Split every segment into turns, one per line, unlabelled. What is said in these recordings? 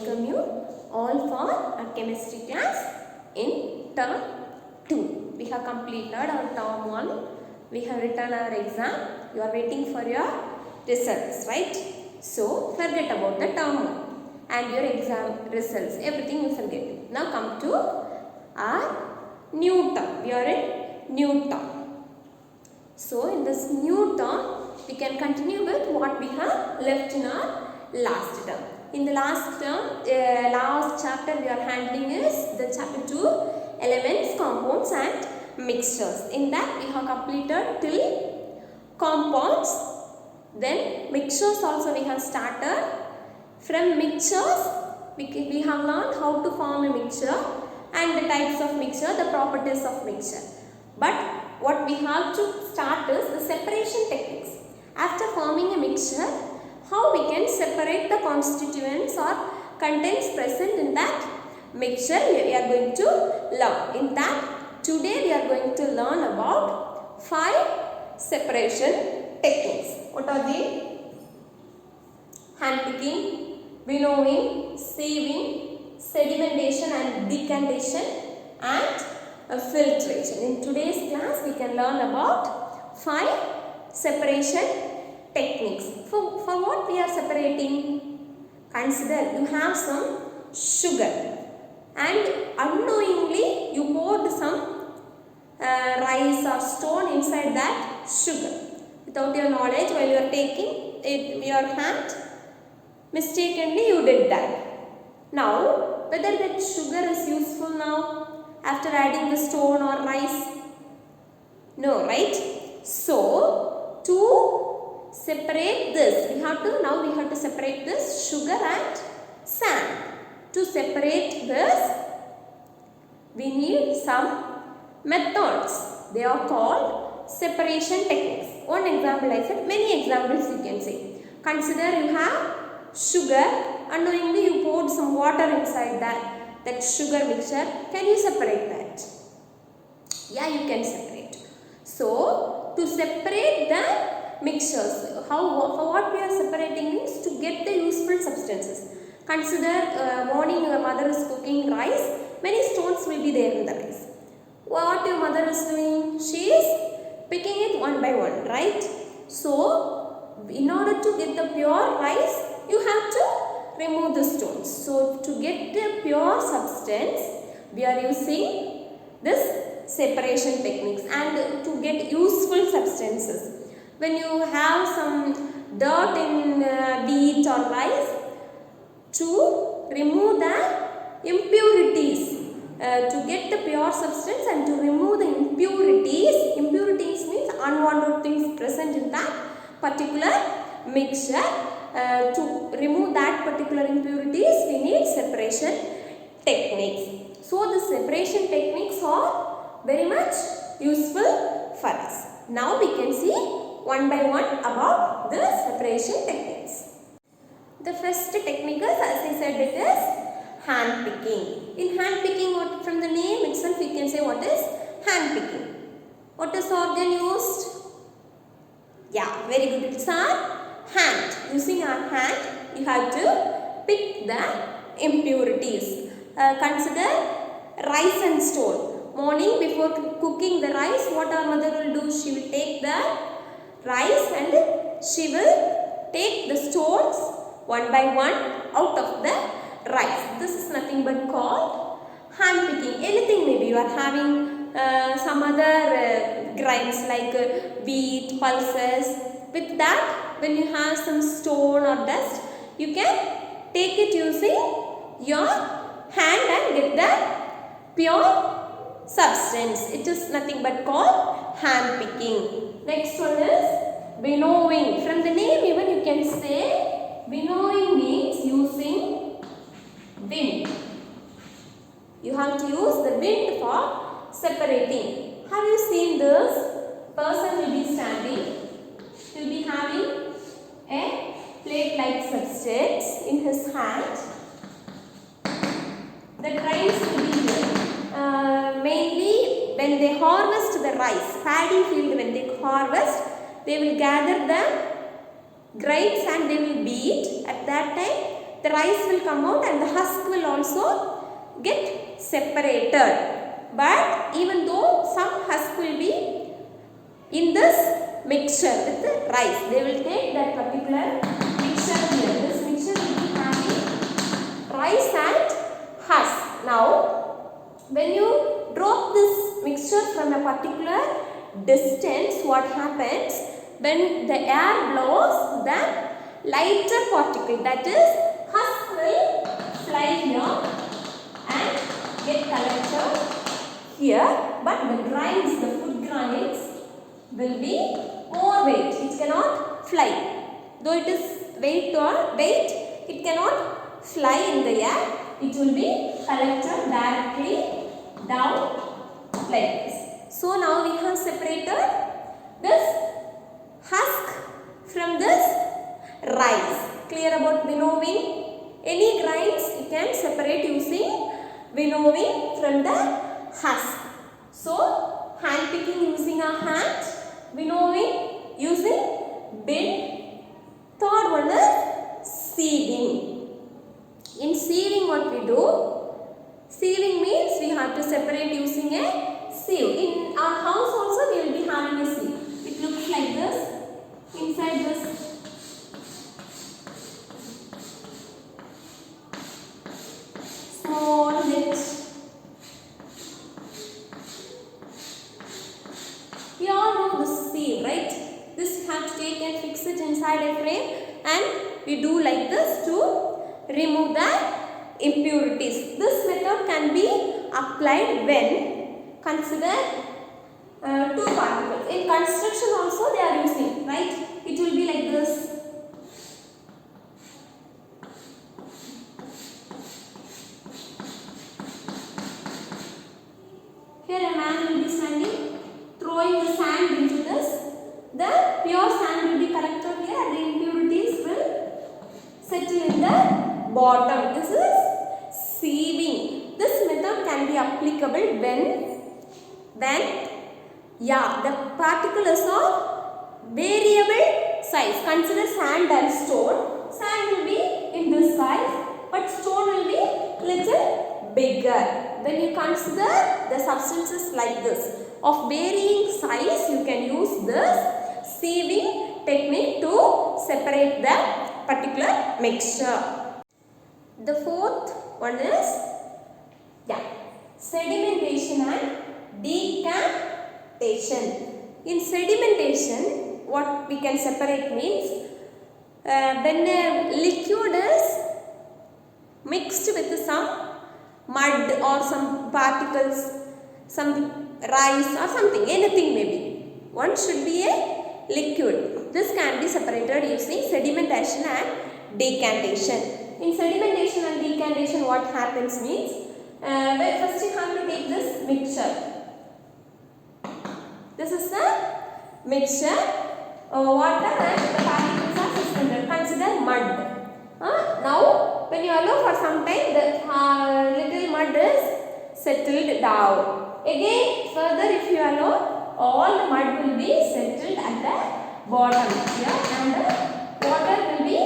welcome you all for our chemistry class in term 2. We have completed our term 1. We have written our exam. You are waiting for your results, right? So, forget about the term 1 and your exam results. Everything you forget. Now come to our new term. We are in new term. So, in this new term, we can continue with what we have left in our last term. In the last term, last chapter we are handling is the chapter 2, elements, compounds and mixtures. In that we have completed till compounds. Then mixtures also we have started. From mixtures, we have learned how to form a mixture and the types of mixture, the properties of mixture. But what we have to start is the separation techniques. After forming a mixture, how we can separate the constituents or contents present in that mixture we are going to learn. In that, today we are going to learn about 5 separation techniques. What are they? Handpicking, winnowing, sieving, sedimentation and decantation and filtration. In today's class, we can learn about 5 separation techniques. For what we are separating? Consider you have some sugar and unknowingly you poured some rice or stone inside that sugar. Without your knowledge, while you are taking it in your hand, mistakenly you did that. Now, whether that sugar is useful now after adding the stone or rice? No, right? So, to separate this, we have to separate this sugar and sand. To separate this, we need some methods. They are called separation techniques. One example I said, many examples you can say. Consider you have sugar, unknowingly you poured some water inside that sugar mixture. Can you separate that? Yeah, you can separate. So, to separate the mixtures, for what we are separating means to get the useful substances. Consider morning your mother is cooking rice, many stones will be there in the rice. What your mother is doing? She is picking it one by one, right? So, in order to get the pure rice, you have to remove the stones. So, to get the pure substance, we are using this separation techniques and to get useful substances. When you have some dirt in wheat or rice, to remove the impurities, to get the pure substance and to remove the impurities. Impurities means unwanted things present in that particular mixture. To remove that particular impurities, we need separation techniques. So, the separation techniques are very much useful for us. Now, we can see one by one about the separation techniques. The first technique is, as I said, it is hand picking. In hand picking, what from the name itself, we can say what is hand picking. What is organ used? Yeah, very good. It's our hand. Using our hand, you have to pick the impurities. Consider rice and stone. Morning before cooking the rice, what our mother will do? She will take the rice and she will take the stones one by one out of the rice. This is nothing but called hand picking. Anything maybe you are having some other grains like wheat, pulses. With that, when you have some stone or dust, you can take it using your hand and get the pure substance. It is nothing but called hand picking. Next one is winnowing. From the name even you can say winnowing means using wind. You have to use the wind for separating. Have you seen this? Person will be standing. He will be having a plate-like substance in his hand. The grains will be here. Mainly when they harvest the rice, paddy field when they harvest, they will gather the grains and they will beat. At that time, the rice will come out and the husk will also get separated. But even though some husk will be in this mixture with the rice, they will take that particular mixture here. This mixture will be having rice and husk. Now, when you drop this mixture from a particular distance, what happens? When the air blows, the lighter particle, that is husk, will fly here and get collected here, but the grains, the food grains will be more weight. It cannot fly. Though it is weight, it cannot fly in the air. It will be collected directly down like this. So now we have separated this husk from this rice. Clear about winnowing? Any grains you can separate using winnowing from the husk. So, hand picking using a hand, winnowing using bin. Third one is sieving. In sieving, what we do? Sieving means we have to separate using a sieve. In our house also we will be having a sieve. It looks like this. Inside this small net. We all know this sieve, right? This you have to take and fix it inside a frame, and we do like this to remove the impurities. This method can be applied when consider two particles. In construction also they are using, right? It will be like this. Here a man will be standing, throwing the sand into this. The pure sand will be collected here and the impurities will settle in the bottom. This is sieving. This method can be applicable when the particle is of variable size. Consider sand and stone. Sand will be in this size, but stone will be little bigger. When you consider the substances like this of varying size, you can use this sieving technique to separate the particular mixture. The fourth one is sedimentation and decantation. In sedimentation, what we can separate means when a liquid is mixed with some mud or some particles, some rice or something, anything maybe. One should be a liquid. This can be separated using sedimentation and decantation. In sedimentation and decantation, what happens means, first you have to take this mixture. This is the mixture. Water and the particles are suspended. Consider mud. Now, when you allow for some time, the little mud is settled down. Again, further if you allow, all the mud will be settled at the bottom here, and the water will be,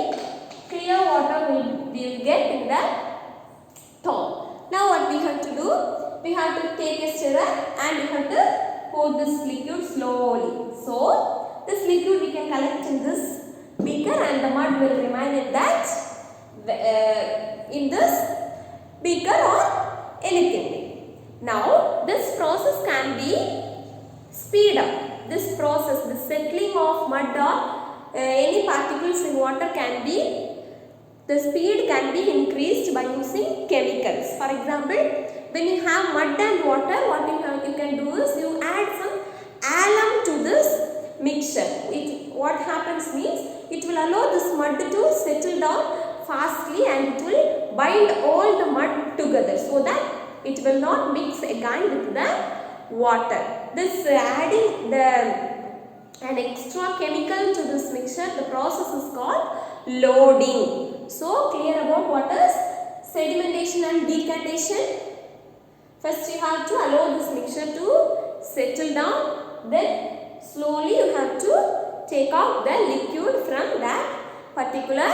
clear water will get in the top. Now what we have to do? We have to take a stirrer and we have to pour this liquid slowly. So, this liquid we can collect in this beaker and the mud will remain in that in this beaker or anything. Now, this process can be speed up. This process, the settling of mud or any particles in water can be, the speed can be increased by using chemicals. For example, when you have mud and water, what you can do is you add some alum to this mixture. What happens means, it will allow this mud to settle down fastly and it will bind all the mud together so that it will not mix again with the water. This adding an extra chemical to this mixture, the process is called loading. So, clear about what is sedimentation and decantation? First you have to allow this mixture to settle down, then slowly you have to take out the liquid from that particular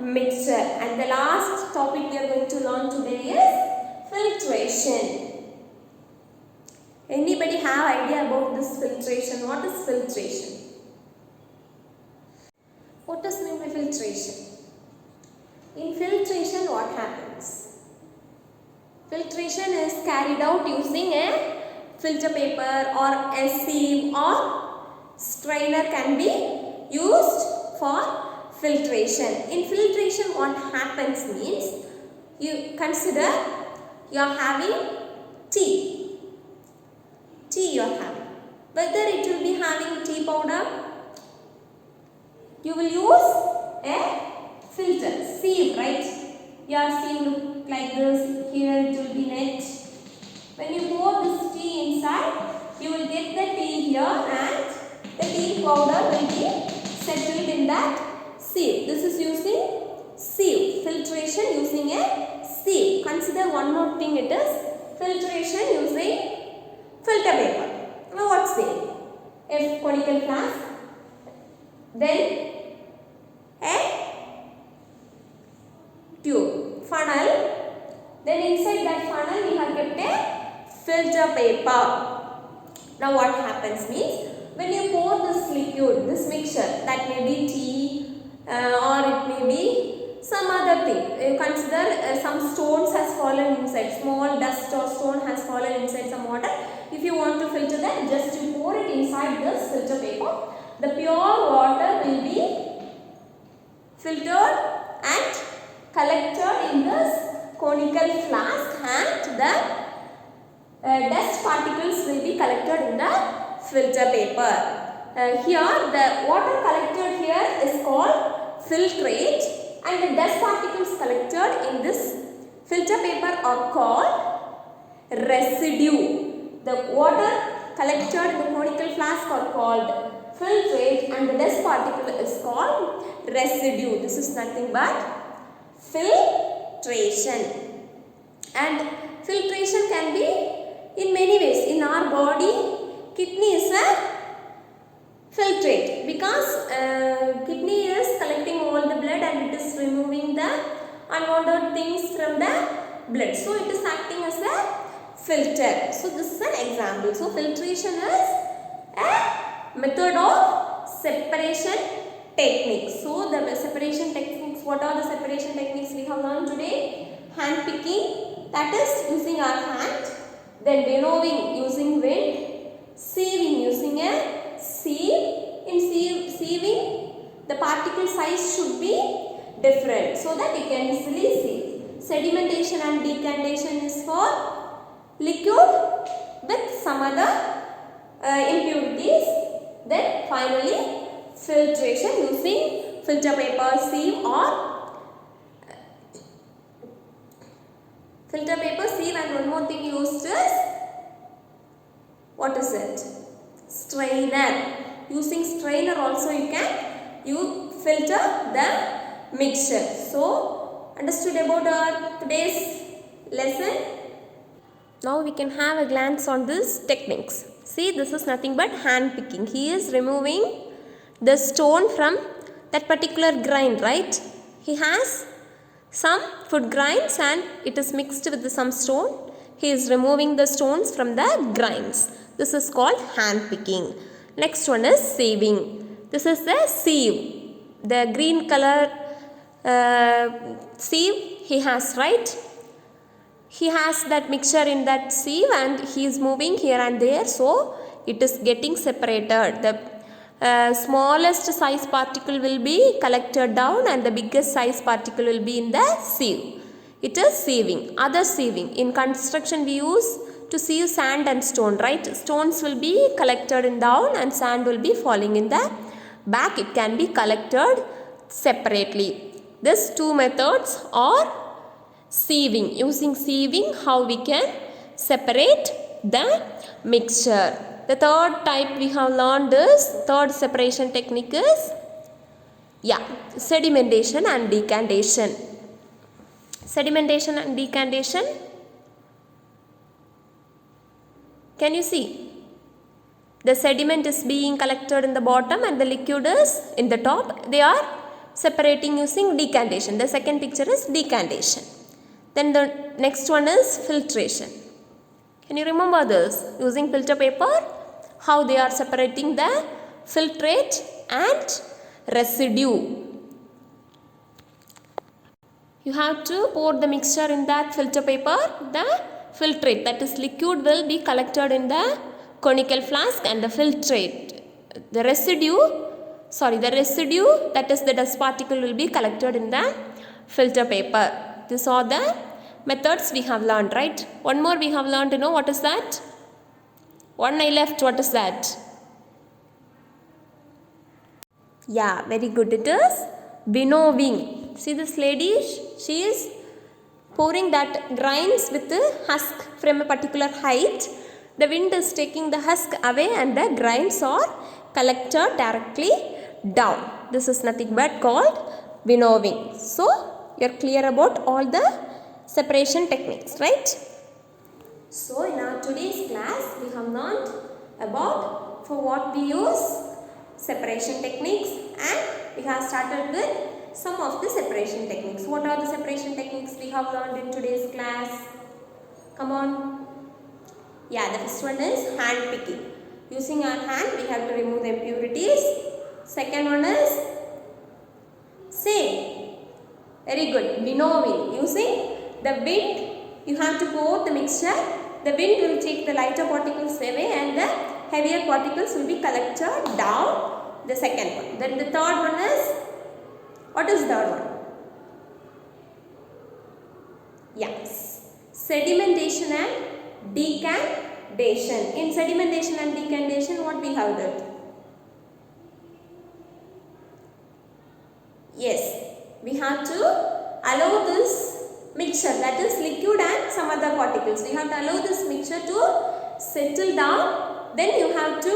mixture. And the last topic we are going to learn today is filtration. Anybody have idea about this filtration? What is filtration? What does mean by filtration? In filtration, what happens? Filtration is carried out using a filter paper or a sieve or strainer can be used for filtration. In filtration, what happens means, you consider you are having tea. Tea you are having. Whether it will be having tea powder, you will use a filter, sieve, right? Your sieve look like this. Here it will be net. When you pour this tea inside, you will get the tea here and the tea powder will be settled in that sieve. This is using sieve. Filtration using a sieve. Consider one more thing, it is filtration using filter paper. Now what's there? A conical flask, then a tube, funnel, then inside that funnel we have kept a filter paper. Now what happens means, when you pour this liquid, this mixture, that may be tea or it may be some other thing. You consider some stones has fallen inside, small dust or stone has fallen inside some water. If you want to filter that, just you pour it inside this filter paper. The pure water will be filtered and collected in this conical flask, and the dust particles will be collected in the filter paper. Here the water collected here is called filtrate, and the dust particles collected in this filter paper are called residue. The water collected in the conical flask are called filtrate and the dust particle is called residue. This is nothing but filtration. And filtration can be in many ways. In our body, kidney is a filtrate because kidney is collecting all the blood and it is removing the unwanted things from the blood. So it is acting as a filter. So this is an example. So filtration is a method of separation technique. So the separation techniques, what are the separation techniques we have learned today? Hand picking, that is using our hand. Then winnowing using wind. Sieving using a sieve. In sieving, the particle size should be different so that you can easily see. Sedimentation and decantation is for liquid with some other impurities. Then finally filtration using filter paper, sieve or filter paper, sieve, and one more thing used is, what is it? Strainer. Using strainer also you filter the mixture. So understood about our today's lesson? Now we can have a glance on these techniques. See, this is nothing but hand picking. He is removing the stone from that particular grind, right? He has some food grinds and it is mixed with some stone. He is removing the stones from the grinds. This is called hand picking. Next one is sieving. This is the sieve. The green color sieve he has, right? He has that mixture in that sieve and he is moving here and there, so it is getting separated. The smallest size particle will be collected down and the biggest size particle will be in the sieve. It is sieving. Other sieving. In construction we use to sieve sand and stone, right? Stones will be collected in down and sand will be falling in the back. It can be collected separately. These two methods are sieving. Using sieving, how we can separate the mixture. The third type we have learned is, third separation technique is, sedimentation and decantation. Sedimentation and decantation. Can you see? The sediment is being collected in the bottom and the liquid is in the top. They are separating using decantation. The second picture is decantation. Then the next one is filtration. Can you remember this? Using filter paper, how they are separating the filtrate and residue. You have to pour the mixture in that filter paper. The filtrate, that is liquid, will be collected in the conical flask, and the filtrate, the residue, that is the dust particle, will be collected in the filter paper. These are the methods we have learned, right? One more we have learned, you know what is that? One I left, what is that? Yeah, very good. It is winnowing. See this lady, she is pouring that grains with the husk from a particular height. The wind is taking the husk away and the grains are collected directly down. This is nothing but called winnowing. So, you are clear about all the separation techniques, right? So, in our today's class, we have learned about for what we use separation techniques, and we have started with some of the separation techniques. What are the separation techniques we have learned in today's class? Come on. Yeah, the first one is hand picking. Using our hand, we have to remove the impurities. Second one is same. Very good. Winnowing. Using the wind, you have to pour the mixture. The wind will take the lighter particles away and the heavier particles will be collected down. The second one. Then the third one is, what is the third one? Yes, sedimentation and decantation. In sedimentation and decantation, what we have done? Yes, we have to allow this mixture, that is liquid and some other particles. We have to allow this mixture to settle down. Then you have to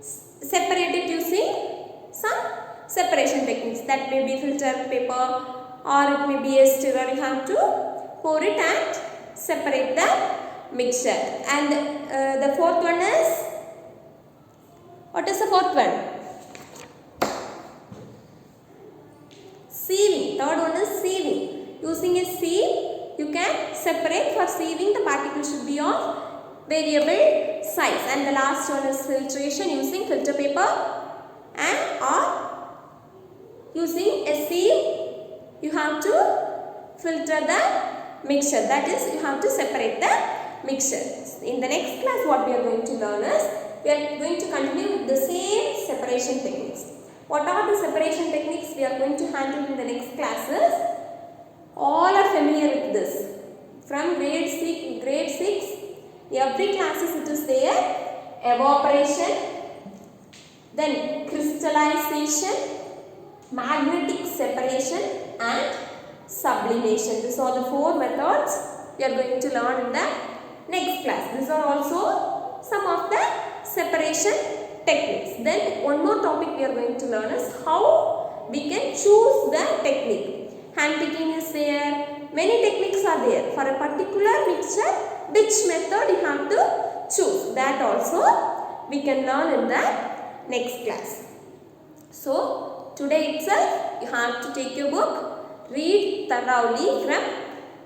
separate it using some separation techniques. That may be filter paper or it may be a stirrer. You have to pour it and separate the mixture. And the fourth one is, what is the fourth one? Sieving. Third one is sieving. Using a sieve, you can separate. For sieving, the particles should be of variable size. And the last one is filtration, using filter paper and or using a sieve. You have to filter the mixture. That is, you have to separate the mixture. In the next class, what we are going to learn is, we are going to continue with the same separation techniques. What are the separation techniques we are going to handle in the next classes? All are familiar with this. From grade 6, every classes it is there. Evaporation, then crystallization, magnetic separation and sublimation. These are the 4 methods we are going to learn in the next class. These are also some of the separation techniques. Then one more topic we are going to learn is how we can choose the technique. Hand picking is there. Many techniques are there. For a particular mixture, which method you have to choose. That also we can learn in the next class. So, today itself you have to take your book, read thoroughly from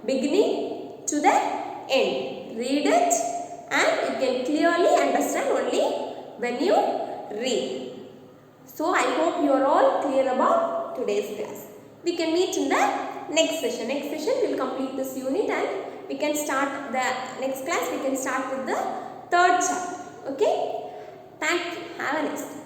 beginning to the end. Read it and you can clearly understand only when you read. So, I hope you are all clear about today's class. We can meet in the next session. Next session we will complete this unit and we can start the next class. We can start with the 3rd chapter. Okay? Thank you. Have a nice day.